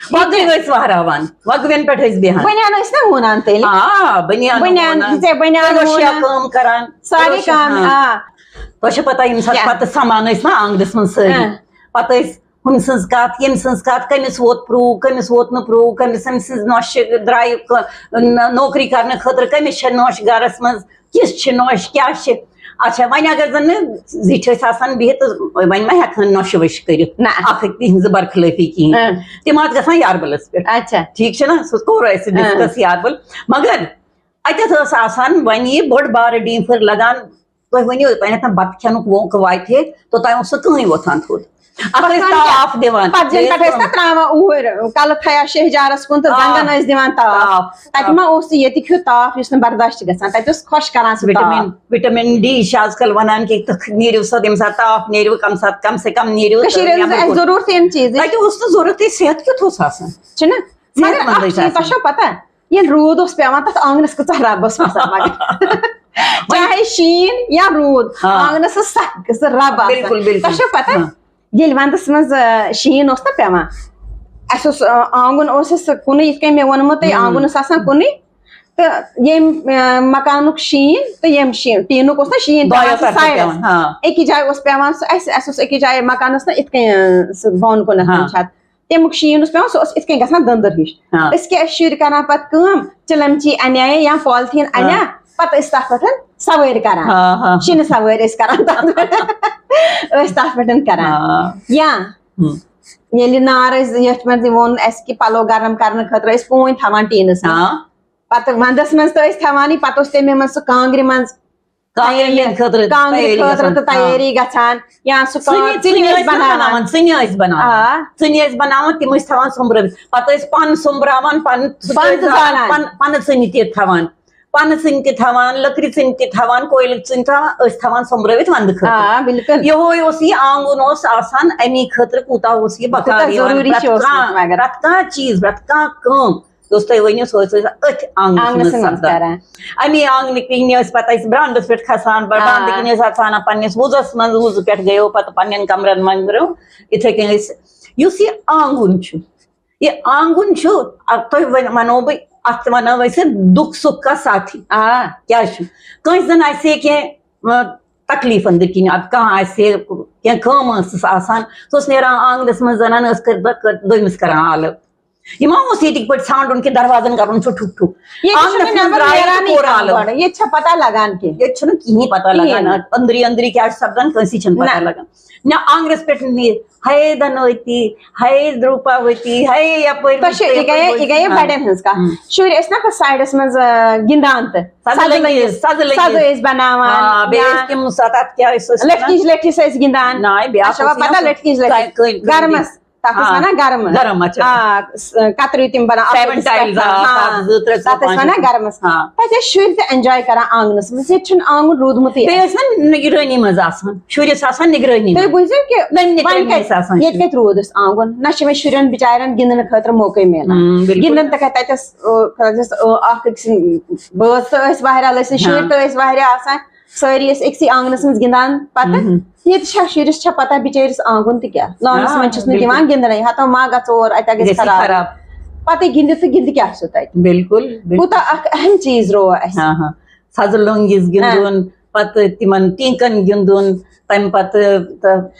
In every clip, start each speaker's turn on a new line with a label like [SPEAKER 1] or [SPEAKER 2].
[SPEAKER 1] وگوی وہراوان وگوین پہ بیہان
[SPEAKER 2] بنیان ٲسۍ نا وونان تیٚلہِ
[SPEAKER 1] بنیان
[SPEAKER 2] دِژے بنیان وونان
[SPEAKER 1] کران
[SPEAKER 2] سارے کام
[SPEAKER 1] تۄہہِ پتہ ییٚمہِ ساتہٕ پتہٕ سمان ٲسۍ نا آنگنس منٛز سٲری پتہٕ ٲسۍ ہُمہِ سٕنٛز کتھ ییٚمہِ سٕنٛز کتھ کٔمِس ووت پروٗف کٔمِس ووت نہٕ پروٗف کٔمِس أمۍ سٕنٛز نۄشہِ درٛایہِ نوکری کرنہٕ خٲطرٕ کٔمِس چھےٚ نۄش گرس منٛز کِژھ چھِ نۄش کیاہ چھِ اچھا وۄنۍ اگر زن نہٕ زِٹھۍ ٲسۍ آسان بِہِتھ وۄنۍ ما ہٮ۪کہٕ نۄشہِ وۄشہِ کٔرِتھ اکھ أکۍ تِہنٛزِ برخلٲفی کِہینۍ تِم آسہٕ گژھان یاربلس پٮ۪ٹھ
[SPEAKER 2] اچھا
[SPEAKER 1] ٹھیٖک چھُ نا سُہ کوٚر اَسہِ ڈِسکس یاربل مگر اتٮ۪تھ ٲس آسان وۄنۍ یہِ بٔڑ بارٕ ڈیٖفر لگان تُہۍ ؤنِو یوٚتانٮ۪تھ بتہٕ کھٮ۪نُک ووٚنٛکہٕ واتہِ ہے توٚتام اوس نہٕ کٕہٕنۍ وۄتھان تھوٚد تاپھ دِوان
[SPEAKER 2] پتہٕ زن پٮ۪ٹھ ٲسۍ نا تراوان اوٗرۍ کلہٕ تھیا شہجارس کُن تہٕ زنگن ٲسۍ دِوان تاپھ تتہِ ما اوس ییٚتیُک ہیوٗ تاپھ یُس نہٕ برداش چھُ گژھان تتہِ اوس خۄش کران سُہ
[SPEAKER 1] وِٹامِن ڈی چھِ آز کل ونان کہِ تُہۍ نیٖرِو سا ییٚمہِ ساتہٕ تاپھ نیٖرِو کم سے کم نیٖرِو
[SPEAKER 2] ضروٗرت ییٚمہِ چیٖز
[SPEAKER 1] تتہِ اوس نہٕ ضروٗرتٕے صحت کیُتھ اوس آسان
[SPEAKER 2] چھُنہ مگر اکھ چیٖز تۄہہِ چھو پتہ ییٚلہِ روٗد اوس پیوان تتھ آنگنس کۭژاہ رب ٲس وسان مگر چاہے شیٖن یا روٗد آنگنس ٲس سخ رب آسان تۄہہِ چھو پتہ ییٚلہِ ونٛدس منٛز شیٖن اوس نا پیوان اسہِ اوس آنگُن اوس اسہِ کُنُے یِتھ کٔنۍ مےٚ ووٚنمو تۄہہِ آنگُن اوس آسان کُنُے تہٕ ییٚمہِ مکانُک شیٖن تہٕ ییٚمہِ ٹیٖنُک اوس نا شیٖن سایڈس أکِس جایہِ اوس پیوان سُہ اسہِ اوس أکِس جایہِ مکانس نا یِتھ کٔنۍ سُہ بۄن کُنتھ چھت تمیُک شیٖن اوس پیوان سُہ اوس یِتھ کٔنۍ گژھان دٔنٛدٕر ہِش أسۍ کیاہ ٲسۍ شُرۍ کران پتہٕ کٲم چِلمچی اَنے یا پالتھیٖن اَنے پتہٕ ٲسۍ تتھ پٮ۪ٹھ سوٲرۍ کران شِنہٕ سوٲرۍ ٲسۍ کران تتھ پٮ۪ٹھ ٲسۍ تتھ پٮ۪ٹھ کران یا ییٚلہِ نار ٲسۍ یتھ منٛز یہِ ووٚن اسہِ کہِ پلو گرم کرنہٕ خٲطرٕ ٲسۍ پوٗنۍ تھاوان ٹیٖنس منٛز پتہٕ ونٛدس منٛز تہِ ٲسۍ تھاوانٕے پتہٕ اوس تمے منٛز سُہ کانٛگرِ منٛز کانٛگرِ خٲطرٕ تہِ تیٲری گژھان یا سُہ
[SPEAKER 1] ژِنہِ ٲسۍ بناوان تِم ٲسۍ تھاوان سوٚمبرٲوِتھ پتہٕ ٲسۍ پن سوٚمبراوان پنہٕ ژِنہِ تہِ تھاوان پنہٕ ژِنہِ تہِ تھاوان لٔکرِ ژِنہِ تہِ تھاوان کۄیلہٕ ژِنہِ تھاوان ٲسۍ تھاوان سوٚمبرٲوِتھ ونٛدٕ خٲطرٕ یِہوے اوس یہِ آنگُن اوس آسان امی خٲطرٕ کوٗتاہ اوس یہِ بکار یِوان پرٛٮ۪تھ کانٛہہ چیٖز پرٛٮ۪تھ کانٛہہ کٲم یۄس تُہۍ ؤنِو سۄ ٲسۍ أتھۍ آنگنس منٛز کران امی آنگنہٕ کِنۍ ٲسۍ پتہٕ أسۍ برانڈس پٮ۪ٹھ کھسان برانڈٕ کِنۍ ٲسۍ اژان پننِس وُزس منٛز وُزٕ پٮ۪ٹھ گٔیو پتہٕ پننٮ۪ن کمرن منٛز یِتھٕے کٔنۍ ٲسۍ یُس یہِ آنگُن چھُ یہِ آنگُن چھُ تۄہہِ وَنو بہٕ اتھ ونو أسۍ دُکھ سُکھ کا ساتھی کیازِ چھُ کٲنٛسہِ زن آسہِ ہے کینٛہہ تکلیٖف أنٛدٕرۍ کِنۍ ادٕ کانٛہہ آسہِ ہے کینٛہہ کٲم ٲسٕس آسان سُہ اوس نیران آنگنس منٛز زنان ٲس دوٚیمِس کران آلو یہِ ما اوس ییٚتِکۍ پٲٹھۍ ژھانڈُن کہِ دروازن کرُن چھُ ٹھُک ٹھُک
[SPEAKER 2] ییٚتہِ چھا پتہ لگان کینٛہہ
[SPEAKER 1] ییٚتہِ چھُنہٕ کِہینۍ پتہ لگان أنٛدری أنٛدری کیاہ چھُ سپدان کٲنٛسی چھنہٕ پتہ لگان نہ آنگنس پٮ۪ٹھ نیٖر ہے دھنوتی ہے دروپاوتی ہے یپٲرۍ
[SPEAKER 2] یہِ گٔیے بڑٮ۪ن ہٕنٛز کتھ شُرۍ ٲسۍ نا پتہٕ سایڈس منٛز گِنٛدان تہٕ سزٕ ٲسۍ بناوان لٔٹھکِچ لٔٹھِس ٲسۍ گِنٛدان پتہ لٔٹھکِچ لٔٹھِس گرمس تتھ ٲسۍ ونان گرمس کتریو تِم بناوان تتھ ٲسۍ ونان گرمس تتہِ ٲسۍ شُرۍ تہِ اٮ۪نجاے کران آنگنس منٛز ییٚتہِ چھُنہٕ آنگُن روٗدمُتٕے
[SPEAKER 1] بیٚیہِ ٲسۍ نا نگرٲنی منٛز آسان شُرۍ ٲسۍ آسان نگرٲنی
[SPEAKER 2] تُہۍ بوٗزِو کہِ ییٚتہِ کتہِ روٗد اَسہِ آنگُن نہ چھُ مےٚ شُرٮ۪ن بِچارٮ۪ن گِنٛدنہٕ خٲطرٕ موقعے مِلان گِنٛدان تہِ تتہِ ٲس اکھ أکۍ سٕنٛدۍ بٲژ تہِ ٲسۍ واریاہ ٲسۍ شُرۍ تہِ ٲسۍ واریاہ آسان سٲری ٲسۍ أکسٕے آنگنس منٛز گِنٛدان پتہٕ ییٚتہِ چھا شُرِس چھا پتہ بِچٲرِس آنگُن تہِ کیاہ لانس منٛز چھُس نہٕ دِوان گِنٛدنٕے ہتو ما گژھ اور اَتہِ گژھِ خراب پتہٕ گِنٛدِتھ تہٕ گِنٛدِ کیاہ چھُ تتہِ
[SPEAKER 1] بِلکُل
[SPEAKER 2] کوٗتاہ اکھ اہم چیٖز روو اَسہِ
[SPEAKER 1] سزٕ لوٚنٛگِس گِنٛدُن پتہٕ تِمن ٹیٖنکن گِنٛدُن تمہِ پتہٕ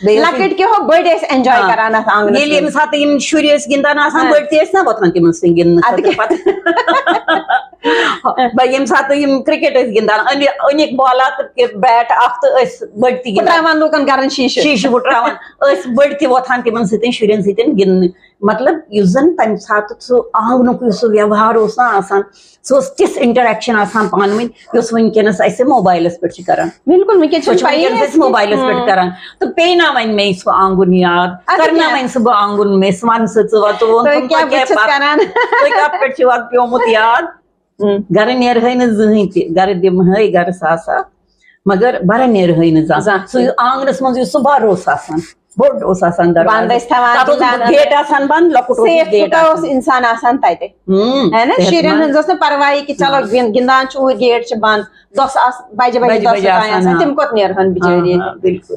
[SPEAKER 2] لۄکٕٹۍ کیٚنٛہہ ہو بٔڑۍ ٲسۍ اٮ۪نجاے کران اتھ آنگنس
[SPEAKER 1] ییٚلہِ ییٚمہِ ساتہٕ یِم شُرۍ ٲسۍ گِنٛدان آسان بٔڑۍ تہِ ٲسۍ نا وۄتھان تِمن سۭتۍ گِنٛدنہٕ ییٚمہِ ساتہٕ یِم کرکٹ ٲسۍ گِنٛدان أنِکھ بالہ تہٕ بیٹ اکھ تہٕ ٲسۍ بٔڑۍ تہِ
[SPEAKER 2] گِنٛدان لوٗکن کران
[SPEAKER 1] شیٖشہٕ ہُٹراوان ٲسۍ بٔڑۍ تہِ وۄتھان تِمن سۭتۍ شُرٮ۪ن سۭتۍ گِنٛدنہٕ مطلب یُس زن تمہِ ساتہٕ سُہ آنگنُک یُس سُہ ویوہار اوس نا آسان سُہ اوس تِژھ انٹریکشن آسان پانہٕ ؤنۍ یۄس وُنکیٚنس اسہِ موبایلس پٮ۪ٹھ چھِ کران
[SPEAKER 2] بِلکُل
[SPEAKER 1] أسۍ موبایلس پٮ۪ٹھ کران تہٕ پیٚیہِ نا وۄنۍ مے سُہ آنگُن یاد کر نا وۄنۍ سُہ بہٕ آنگُن مےٚ وَن سا ژٕ تُہۍ کتھ پٮ۪ٹھ چھُو اتھ پیومُت یاد گرٕ نیرہے نہٕ زٕہٕنۍ تہِ گرٕ دِمہے گرٕ ساسا مگر برٕ نیرہے نہٕ زانٛہہ سُہ آنگنس منٛز یُس سُہ بر اوس آسان بوٚڑ اوس آسان گیٹ آسان بنٛد لۄکُٹ
[SPEAKER 2] اوس انسان آسان تتہِ شُرٮ۪ن ہٕنٛز ٲس نہٕ پرواے کہِ چلو گِنٛدان چھُ اوٗرۍ گیٹ چھِ بنٛد دۄس آسہٕ بجہِ بجہِ تِم کوٚت نیرہن بِچٲرۍ
[SPEAKER 1] بِلکُل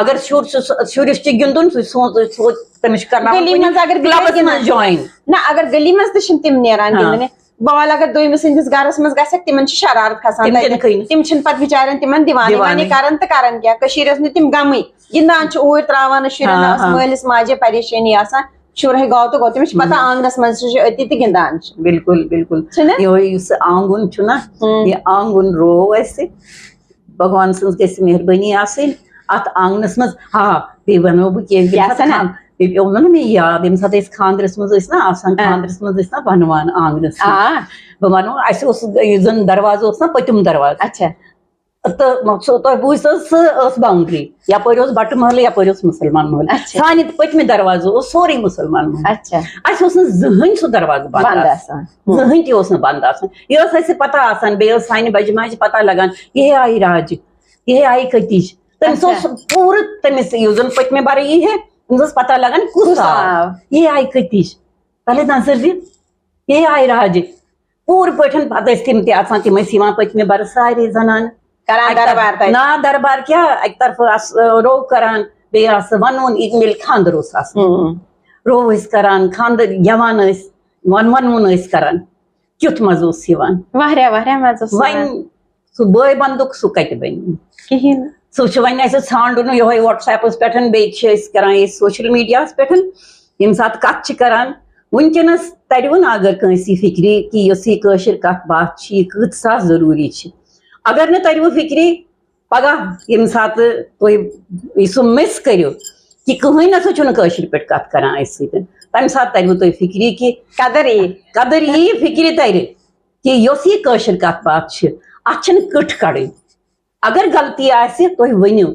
[SPEAKER 1] اگر شُرِس چھُ گِنٛدُن سُہ سوچ تٔمِس چھُ کرناوُن جوین
[SPEAKER 2] نہ اگر گلی منٛز تہِ چھِنہٕ تِم نیران گِنٛدنہِ بال اگر دوٚیمِس سٕنٛدِس گرس منٛز گژھٮ۪کھ تِمن چھِ شرارت کھسان تِم چھِنہٕ پتہٕ بِچارٮ۪ن تِمن دِوان یہِ کرن تہٕ کرن کیٛاہ کٔشیٖرِ ٲس نہٕ تِم غمٕے گِنٛدان چھِ اوٗرۍ تراوان شُرٮ۪ن مٲلِس ماجہِ پریشٲنی آسان شُر ہے گوٚو تہٕ گوٚو تٔمِس چھِ پتہ آنگنس منٛز سُہ چھُ أتی تہِ گِنٛدان چھُ
[SPEAKER 1] بالکل بالکل یِہوے یُس آنگُن چھُنہ یہِ آنگُن روو اَسہِ بھگوان سٕنٛز گژھِ مہربٲنی آسٕنۍ اتھ آنگنس منٛز بیٚیہِ ونو بہٕ کینٛہہ بیٚیہِ پیوٚو نہ مےٚ یاد ییٚمہِ ساتہٕ أسۍ خاندرس منٛز ٲسۍ نا آسان خاندرس منٛز ٲسۍ نا بنوان آنگنس بہٕ ونو اَسہِ اوس یُس زن دروازٕ اوس نا پٔتِم دروازٕ
[SPEAKER 2] اچھا
[SPEAKER 1] تہٕ تۄہہِ بوٗزتو سُہ ٲس باونڈری یپٲرۍ اوس بٹہٕ محلہٕ یپٲرۍ اوس مُسلمان محلہٕ سانہِ پٔتمہِ دروازٕ اوس سورُے مُسلمان محلہٕ اَسہِ اوس نہٕ زٕہٕنۍ سُہ دروازٕ بنٛد آسان زٕہٕنۍ تہِ اوس نہٕ بنٛد آسان یہِ ٲس اَسہِ پتہ آسان بیٚیہِ ٲس سانہِ بجہِ ماجہِ پتہ لگان یہِ آیہِ راجہِ یہِ آیہِ کٔتِچ تٔمِس اوس پوٗرٕ تٔمِس یُس زن پٔتمہِ برٕ یی ہے تٔمِس ٲس پتہ لگان کُس آو یہِ آیہِ کٔتِچ پہلے نظر دِ یہِ آیہِ راجہِ پوٗرٕ پٲٹھۍ پتہٕ ٲسۍ تِم تہِ آسان تِم ٲسۍ یِوان پٔتمہِ برٕ سارے زنانہٕ نا دربار کیٛاہ اَکہِ طرفہٕ آسہٕ روٚف کران بیٚیہِ آسہٕ وَنوُن ییٚلہِ خانٛدر اوس آسان روٚف ٲسۍ کران خانٛدر گٮ۪وان ٲسۍ وَنوُن ٲسۍ کران کیُتھ مزٕ اوس یِوان
[SPEAKER 2] واریاہ واریاہ مزٕ
[SPEAKER 1] وۄنۍ سُہ بٲے بنٛدُک سُہ کتہِ بنہِ
[SPEAKER 2] کِہیٖنۍ
[SPEAKER 1] سُہ چھُ وۄنۍ اَسہِ ژھانڈُن یِہوے وٹس ایپس پٮ۪ٹھ بیٚیہِ چھِ أسۍ کران یہِ سوشل میڈیاہس پٮ۪ٹھ ییٚمہِ ساتہٕ کتھ چھِ کران وُنکیٚنس ترِوٕ نہٕ اگر کٲنٛسہِ یہِ فِکرِ کہِ یۄس یہِ کٲشِر کتھ باتھ چھِ یہِ کۭژاہ ضروٗری چھِ اگر نہٕ ترِوٕ فِکرِ پگاہ ییٚمہِ ساتہٕ تُہۍ سُہ مِس کٔرِو کہِ کٕہٕنۍ نسا چھُنہٕ کٲشِر پٲٹھۍ کتھ کران اَسہِ سۭتۍ تمہِ ساتہٕ ترِوٕ تۄہہِ فِکرِ کہِ قدر یی فِکرِ ترِ کہِ یۄس یہِ کٲشِر کتھ باتھ چھِ اتھ چھِنہٕ کٕٹھ کڑٕنۍ اگر غلطی آسہِ تُہۍ ؤنِو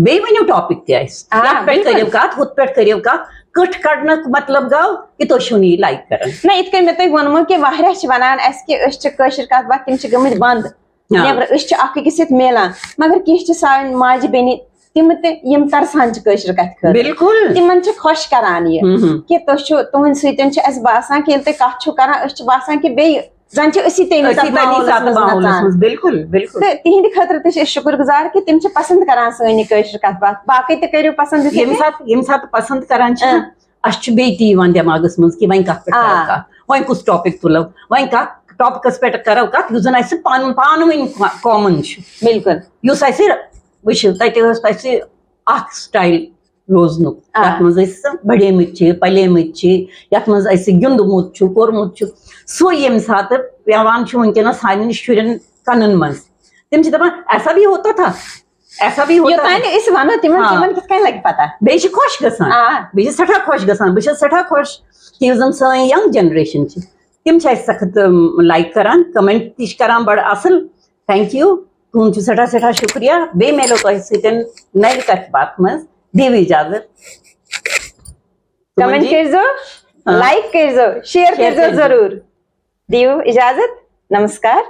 [SPEAKER 1] بیٚیہِ ؤنِو ٹاپِک تہِ آسہِ یتھ پٮ۪ٹھ کٔرِو کتھ ہُتھ پٮ۪ٹھ کٔرِو کتھ کٕٹھ کڑنُک مطلب گوٚو کہِ تُہۍ چھِو نہٕ یہِ لایک کران
[SPEAKER 2] نہ یِتھ کٔنۍ مےٚ تۄہہِ ووٚنمو کہِ واریاہ چھِ ونان اَسہِ کہِ أسۍ چھِ کٲشِر کتھ باتھ تِم چھِ گٔمٕتۍ بنٛد نٮ۪برٕ أسۍ چھِ اکھ أکِس سۭتۍ میلان مگر کینٛہہ چھِ سانہِ ماجہِ بیٚنہِ تِم تہِ یِم ترسان چھِ کٲشِر کتھِ خٲطرٕ
[SPEAKER 1] بالکل
[SPEAKER 2] تِمن چھِ خۄش کران یہِ کہِ تُہۍ چھِو تُہنٛدِ سۭتۍ چھِ اَسہِ باسان کہِ ییٚلہِ تُہۍ کتھ چھِو کران أسۍ چھِ باسان کہِ بیٚیہِ زن چھِ أسی تہنٛدِ خٲطرٕ تہِ چھِ أسۍ شُکُر گُزار کہِ تِم چھِ پسنٛد کران سٲنۍ یہِ کٲشِر کتھ باتھ باقٕے تہِ کٔرِو پسنٛد
[SPEAKER 1] ییٚمہِ ساتہٕ پسنٛد کران چھِ اَسہِ چھُ بیٚیہِ تی یِوان دٮ۪ماغس منٛز کہِ وۄنۍ کتھ پٮ۪ٹھ کرو کتھ وۄنۍ کُس ٹاپِک تُلو وۄنۍ کتھ ٹاپِکس پٮ۪ٹھ کرو کتھ یُس زن اَسہِ پانہٕ ؤنۍ کامن چھُ
[SPEAKER 2] بالکل
[SPEAKER 1] یُس اَسہِ وٕچھِو تتہِ ٲس اَسہِ اکھ سٹایل روزنُک یتھ منٛز أسۍ بڑیمٕتۍ چھِ پلیمٕتۍ چھِ یتھ منٛز اَسہِ گِنٛدمُت چھُ کوٚرمُت چھُ سُہ ییٚمہِ ساتہٕ پیوان چھُ وٕنکیٚنس سانٮ۪ن شُرٮ۪ن کَنن منٛز تِم چھِ دپان ایسا بھی ہوتا تھا ایسا بھی
[SPEAKER 2] أسۍ وَنو تِمن کِتھ کٔنۍ لگہِ پتہ
[SPEAKER 1] بیٚیہِ چھِ خۄش گژھان بیٚیہِ چھِ سٮ۪ٹھاہ خۄش گژھان بہٕ چھَس سٮ۪ٹھاہ خۄش کہِ یُس زن سٲنۍ ینگ جنریشن چھِ تِم چھِ اَسہِ سخت لایک کران کمنٹ تہِ چھِ کران بڑٕ اصٕل تھینک یوٗ تُہُنٛد چھُ سٮ۪ٹھاہ سٮ۪ٹھاہ شُکریہ بیٚیہِ میلو تۄہہِ سۭتۍ نَوِ کتھِ باتھِ منٛز دِیِو اِجازت
[SPEAKER 2] کمنٹ کٔرۍزیو لایک کٔرۍزیو شیر کٔرۍزیو ضروٗر دِیِو اِجازت نمسکار